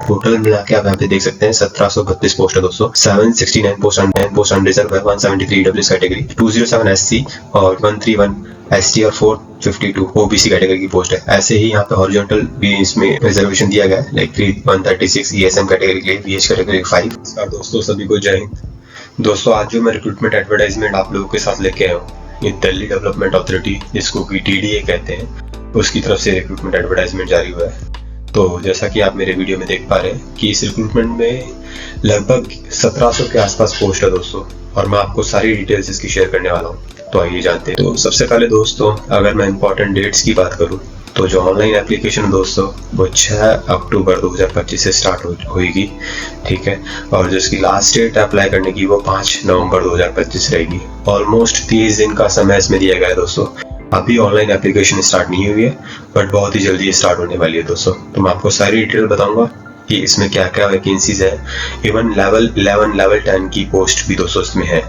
Total मिला के आप यहाँ पे देख सकते हैं 1732 पोस्ट है दोस्तों। 769 पोस्ट अनरिजर्व है, 173 ईडब्ल्यूएस कैटेगरी, 207 एससी और 131 एसटी और 452 ओबीसी कैटेगरी की पोस्ट है। ऐसे ही यहाँ पे हॉरिजॉन्टल भी इसमें रिजर्वेशन दिया गया है, लाइक 136 ईएसएम कैटेगरी के लिए, बीएच कैटेगरी 5। नमस्कार दोस्तों, सभी को जय हिंद। दोस्तों आज जो मैं रिक्रूटमेंट एडवर्टाइजमेंट आप लोगों के साथ लेके आया हूँ, ये दिल्ली डेवलपमेंट अथॉरिटी जिसको कि टीडीए कहते हैं, उसकी तरफ से रिक्रूटमेंट एडवर्टाइजमेंट जारी हुआ है। तो जैसा कि आप मेरे वीडियो में देख पा रहे हैं कि इस रिक्रूटमेंट में लगभग 1700 के आसपास पोस्ट है दोस्तों, और मैं आपको सारी डिटेल्स इसकी शेयर करने वाला हूँ। तो आइए जानते हैं। तो सबसे पहले दोस्तों अगर मैं इंपॉर्टेंट डेट्स की बात करूँ तो जो ऑनलाइन एप्लीकेशन है दोस्तों वो 6 अक्टूबर 2025 से स्टार्ट होगी, ठीक है। और जिसकी लास्ट डेट अप्लाई करने की वो 5 नवंबर 2025 रहेगी। ऑलमोस्ट 30 दिन का समय इसमें दिया गया है दोस्तों। अभी ऑनलाइन एप्लीकेशन स्टार्ट नहीं हुई है, बट बहुत ही जल्दी स्टार्ट होने वाली है दोस्तों। तो मैं आपको सारी डिटेल बताऊंगा कि इसमें क्या क्या वैकेंसीज है। इवन लेवल 11 लेवल 10 की पोस्ट भी दोस्तों इसमें है।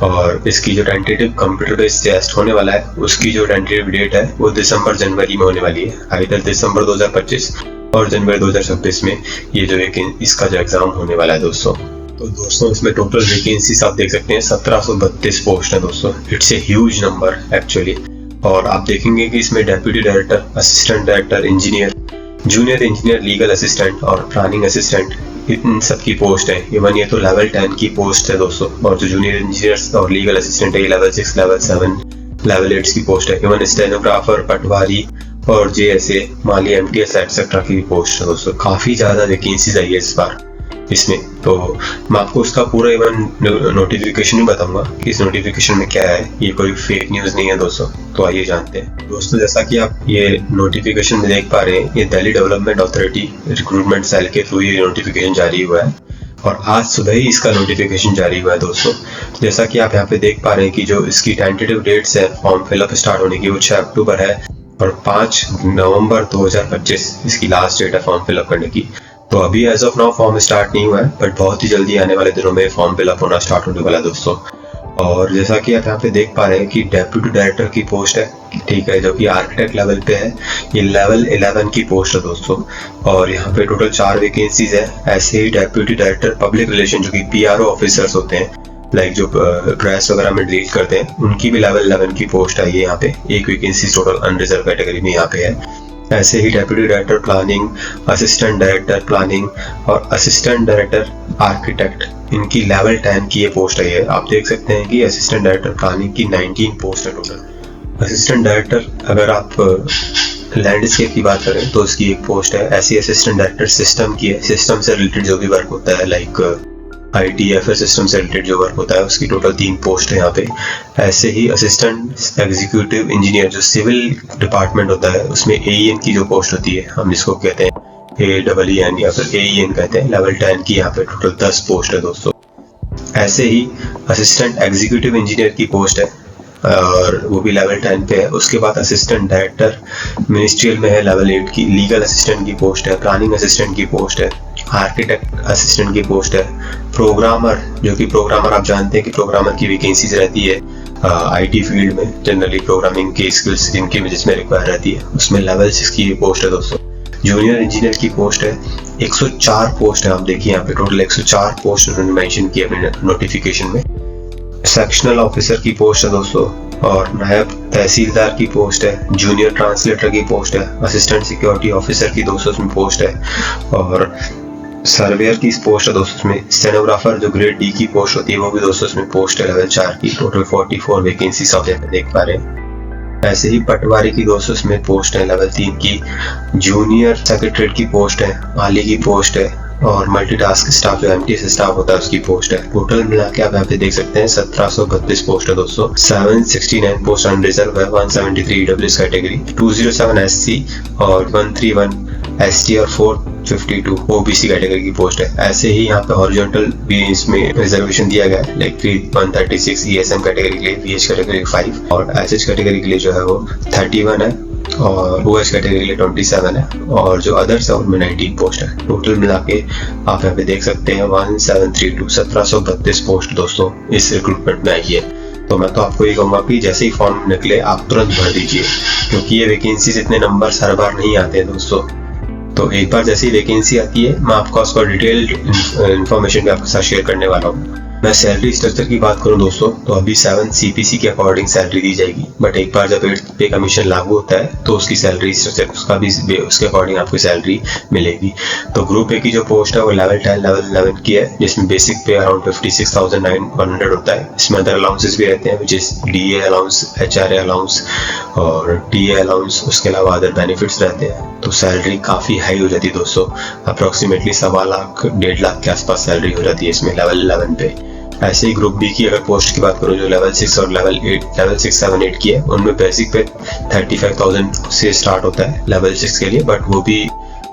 और इसकी जो टेंटेटिव कंप्यूटर बेस्ड टेस्ट होने वाला है, उसकी जो टेंटेटिव डेट है वो दिसंबर जनवरी में होने वाली है। आइदर दिसंबर 2025 और जनवरी 2026 में ये जो इसका जो एग्जाम होने वाला है दोस्तों। तो दोस्तों इसमें टोटल वैकेंसीज आप देख सकते हैं 1732 पोस्ट है दोस्तों। It's a huge number actually. और आप देखेंगे कि इसमें deputy director, assistant director, engineer, junior engineer, legal assistant और प्लानिंग असिस्टेंट, इन सब की पोस्ट है। इवन ये तो लेवल 10 की पोस्ट है दोस्तों। और जो जूनियर इंजीनियर्स और लीगल असिस्टेंट है, लेवल 6, लेवल 7, लेवल 8 की पोस्ट है। इवन स्टेनोग्राफर, पटवारी और जेएसए, माली, एमटीएस एक्सेट्रा की पोस्ट है दोस्तों। काफी ज्यादा वैकेंसीज आई है इस बार इसमें। तो मैं आपको उसका पूरा इवन नोटिफिकेशन भी बताऊंगा कि इस नोटिफिकेशन में क्या है। ये कोई फेक न्यूज नहीं है दोस्तों। तो आइए जानते हैं दोस्तों। जैसा कि आप ये नोटिफिकेशन में देख पा रहे हैं, ये Delhi development authority recruitment cell के थ्रू ये नोटिफिकेशन जारी हुआ है और आज सुबह ही इसका नोटिफिकेशन जारी हुआ है दोस्तों। जैसा कि आप यहाँ पे देख पा रहे हैं कि जो इसकी टेंटेटिव डेट्स है फॉर्म फिलअप स्टार्ट होने की वो 6 अक्टूबर है और 5 नवंबर 2025 इसकी लास्ट डेट है फॉर्म फिलअप करने की। तो अभी as of now form start नहीं हुआ है, बट बहुत ही जल्दी आने वाले दिनों में फॉर्म फिलअप होना स्टार्ट होने वाला है दोस्तों। और जैसा कि आप यहाँ पे देख पा रहे हैं कि डेप्यूटी डायरेक्टर की पोस्ट है, ठीक है, जो कि आर्किटेक्ट लेवल पे है। ये लेवल 11 की पोस्ट है दोस्तों। और यहाँ पे टोटल 4 वैकेंसीज है। ऐसे ही डेप्यूटी डायरेक्टर पब्लिक रिलेशन, जो कि पीआरओ ऑफिसर्स होते हैं, लाइक जो प्रेस वगैरह में डील करते हैं, उनकी भी लेवल 11 की पोस्ट है। ये यहाँ पे एक वैकेंसी टोटल अनरिजर्व कैटेगरी में यहाँ पे है। ऐसे ही deputy director planning, assistant director planning और असिस्टेंट डायरेक्टर आर्किटेक्ट, इनकी लेवल 10 की ये पोस्ट है। ये आप देख सकते हैं कि असिस्टेंट डायरेक्टर प्लानिंग की 19 पोस्ट है टोटल। असिस्टेंट डायरेक्टर अगर आप लैंडस्केप की बात करें तो इसकी एक पोस्ट है। ऐसी असिस्टेंट डायरेक्टर सिस्टम की है। सिस्टम से रिलेटेड जो भी वर्क होता है, लाइक ITFS सिस्टम से रिलेटेड जो वर्क होता है, उसकी टोटल 3 पोस्ट है यहाँ पे। ऐसे ही असिस्टेंट एग्जीक्यूटिव इंजीनियर, जो सिविल डिपार्टमेंट होता है, उसमें AEN की जो पोस्ट होती है, हम इसको कहते हैं AEN या फिर AEN कहते हैं, लेवल 10 की यहाँ पे टोटल 10 पोस्ट है दोस्तों। ऐसे ही असिस्टेंट एग्जीक्यूटिव इंजीनियर की पोस्ट है और वो भी लेवल 10 पे है। उसके बाद असिस्टेंट डायरेक्टर मिनिस्ट्रियल में है, लेवल 8 की। लीगल असिस्टेंट की पोस्ट है, प्लानिंग असिस्टेंट की पोस्ट है, आर्किटेक्ट असिस्टेंट की पोस्ट है, प्रोग्रामर, जो कि प्रोग्रामर आप जानते हैं कि प्रोग्रामर की वैकेंसीज रहती है IT फील्ड में। जनरली प्रोग्रामिंग की स्किल्स जिनकी जिसमें रिक्वायर रहती है, उसमें लेवल 6 की ये पोस्ट है दोस्तों। जूनियर इंजीनियर की पोस्ट है। 104 पोस्ट है। आप देखिए यहाँ पे टोटल 104 पोस्ट उन्होंने मेंशन किया अपने नोटिफिकेशन में। सेक्शनल ऑफिसर की पोस्ट है दोस्तों और नायब तहसीलदार की पोस्ट है। जूनियर ट्रांसलेटर की पोस्ट है। असिस्टेंट सिक्योरिटी ऑफिसर की दोस्तों इसमें पोस्ट है और सर्वेयर की पोस्ट है दोस्तों इसमें। स्टेनोग्राफर जो ग्रेड D की पोस्ट होती है वो भी दोस्तों इसमें पोस्ट है लेवल 4 की। टोटल 44 वैकेंसीज आप यहाँ पे देख पा रहे हैं। ऐसे ही पटवारी की दोस्तों इसमें पोस्ट है लेवल 3 की। जूनियर सेक्रेटरीट की पोस्ट है, माली की पोस्ट है और मल्टीटास्क स्टाफ जो MTS स्टाफ होता है उसकी पोस्ट है। टोटल मिला के आप यहाँ पे देख सकते हैं 1732 पोस्ट है दोस्तों। 769 पोस्ट अनरिजर्व है, 173 ईडब्ल्यूएस कैटेगरी, 207 SC और 131 ST और 452 OBC कैटेगरी की पोस्ट है। ऐसे ही यहाँ पे हॉरिजॉन्टल भी इसमें रिजर्वेशन दिया गया है, लाइक 136 ESM कैटेगरी के लिए, BH कैटेगरी 5 और SH कैटेगरी के लिए जो है वो 31 है और OH कैटेगरी के लिए 27 है और जो अदर्स है उनमें 19 पोस्ट है। टोटल मिला के आप यहाँ पे देख सकते हैं 1732 पोस्ट दोस्तों इस रिक्रूटमेंट में आई है। तो मैं तो आपको ये कहूँगा कि जैसे ही फॉर्म निकले आप तुरंत भर दीजिए, क्योंकि ये वैकेंसीज इतने नंबर हर बार नहीं आते हैं दोस्तों। तो एक बार जैसी वैकेंसी आती है मैं आपको उसका डिटेल्ड इन्फॉर्मेशन भी आपके साथ शेयर करने वाला हूँ। मैं सैलरी स्ट्रक्चर की बात करूं दोस्तों, तो अभी 7 CPC के अकॉर्डिंग सैलरी दी जाएगी, बट एक बार जब 8th पे कमीशन लागू होता है तो उसकी सैलरी स्ट्रक्चर उसका भी उसके अकॉर्डिंग आपको सैलरी मिलेगी। तो ग्रुप ए की जो पोस्ट है वो लेवल 10 लेवल 11 की है, जिसमें बेसिक पे अराउंड 56,100 होता है। इसमें अदर अलाउंसेस भी रहते हैं, which is DA allowance, HRA allowance और TA अलाउंस, उसके अलावा अदर बेनिफिट्स रहते हैं। तो सैलरी काफ़ी हाई हो जाती है दोस्तों, अप्रॉक्सीमेटली 1.25 लाख 1.5 लाख के आसपास सैलरी हो जाती है इसमें लेवल 11 पे। ऐसे ही ग्रुप बी की अगर पोस्ट की बात करूँ जो लेवल 6 और लेवल 6, 7, 8 की है, उनमें बेसिक पे 35,000 से स्टार्ट होता है लेवल 6 के लिए, बट वो भी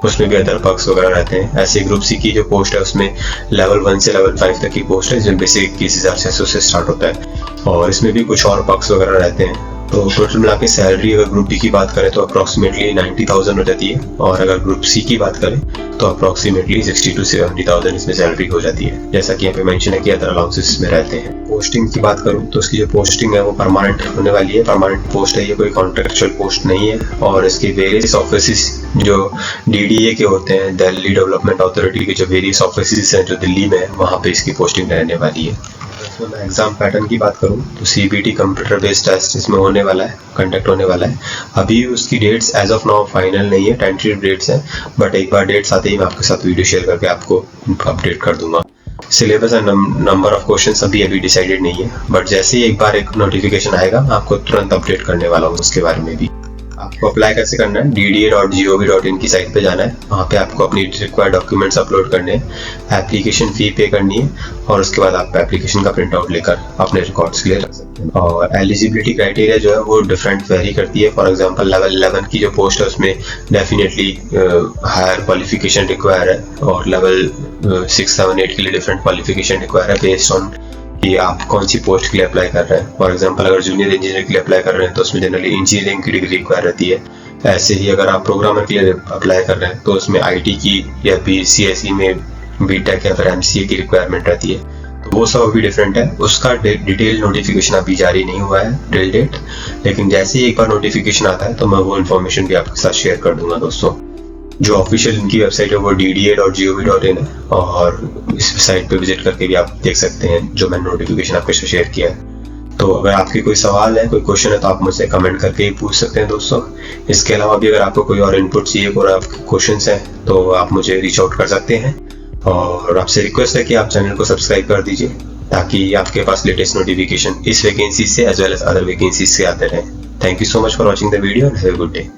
उसमें भी अदर पर्क्स वगैरह रहते हैं। ऐसे ग्रुप सी की जो पोस्ट है उसमें लेवल 1 से लेवल 5 तक की पोस्ट है, जिसमें बेसिक 21,600 से स्टार्ट होता है और इसमें भी कुछ और पर्क्स वगैरह रहते हैं। तो टोटल मिला के सैलरी अगर ग्रुप बी की बात करें तो अप्रॉक्सीमेटली 90,000 हो जाती है, और अगर ग्रुप सी की बात करें तो अप्रॉक्सीमेटली 60 to 70,000 इसमें सैलरी हो जाती है। जैसा कि यहाँ पे मेंशन है कि अदर अलाउंसेस में रहते हैं। पोस्टिंग की बात करूँ तो इसकी जो पोस्टिंग है वो परमानेंट होने वाली है, परमानेंट पोस्ट है, ये कोई कॉन्ट्रेक्चुअल पोस्ट नहीं है। और इसके वेरियस ऑफिस जो DDA के होते हैं, दिल्ली डेवलपमेंट अथॉरिटी के जो वेरियस ऑफिस हैं जो दिल्ली में है, वहाँ पे इसकी पोस्टिंग रहने वाली है। मैं एग्जाम पैटर्न की बात करूं तो CBT कंप्यूटर बेस्ड टेस्ट इसमें होने वाला है, कंडक्ट होने वाला है। अभी उसकी dates as of now final नहीं है, टेंटेटिव डेट्स हैं, बट एक बार डेट्स आते ही मैं आपके साथ वीडियो शेयर करके आपको अपडेट कर दूंगा। Syllabus and number of question अभी डिसाइडेड नहीं है, बट जैसे ही एक बार एक नोटिफिकेशन आएगा मैं आपको तुरंत अपडेट करने वाला हूँ उसके बारे में भी। आपको अप्लाई कैसे करना है, dda.gov.in की साइट पे जाना है, वहाँ पे आपको अपनी रिक्वायर्ड डॉक्यूमेंट्स अपलोड करने हैं, एप्लीकेशन फ़ी पे करनी है और उसके बाद आप एप्लीकेशन का प्रिंट आउट लेकर अपने रिकॉर्ड्स के लिए रख सकते हैं। और एलिजिबिलिटी क्राइटेरिया जो है वो डिफरेंट वेरी करती है। फॉर एग्जांपल लेवल 11 की जो पोस्ट है उसमें डेफिनेटली हायर क्वालिफिकेशन रिक्वायर है, और लेवल 6, 7, 8 के लिए डिफरेंट क्वालिफिकेशन रिक्वायर है बेस्ड ऑन कि आप कौन सी पोस्ट के लिए अप्लाई कर रहे हैं। फॉर एग्जांपल अगर जूनियर इंजीनियर के लिए अप्लाई कर रहे हैं तो उसमें जनरली इंजीनियरिंग की डिग्री रिक्वायर रहती है। ऐसे ही अगर आप प्रोग्रामर के लिए अप्लाई कर रहे हैं तो उसमें IT की या BCSE में BTech या फिर MCA की रिक्वायरमेंट रहती है। तो वो सब अभी डिफरेंट है, उसका डिटेल नोटिफिकेशन अभी जारी नहीं हुआ है टिल डेट, लेकिन जैसे ही एक बार नोटिफिकेशन आता है तो मैं वो इन्फॉर्मेशन भी आपके साथ शेयर कर दूंगा दोस्तों। जो ऑफिशियल इनकी वेबसाइट है वो dda.gov.in है, और इस साइट पे विजिट करके भी आप देख सकते हैं जो मैंने नोटिफिकेशन आपके साथ शेयर किया है। तो अगर आपके कोई सवाल है, कोई क्वेश्चन है तो आप मुझसे कमेंट करके ही पूछ सकते हैं दोस्तों। इसके अलावा भी अगर आपको कोई और इनपुट चाहिए और आपके क्वेश्चंस हैं तो आप मुझे रीच आउट कर सकते हैं, और आपसे रिक्वेस्ट है कि आप चैनल को सब्सक्राइब कर दीजिए ताकि आपके पास लेटेस्ट नोटिफिकेशन इस वैकेंसी से as well as other vacancies से आते रहें। Thank you so much for watching the video and have a good day.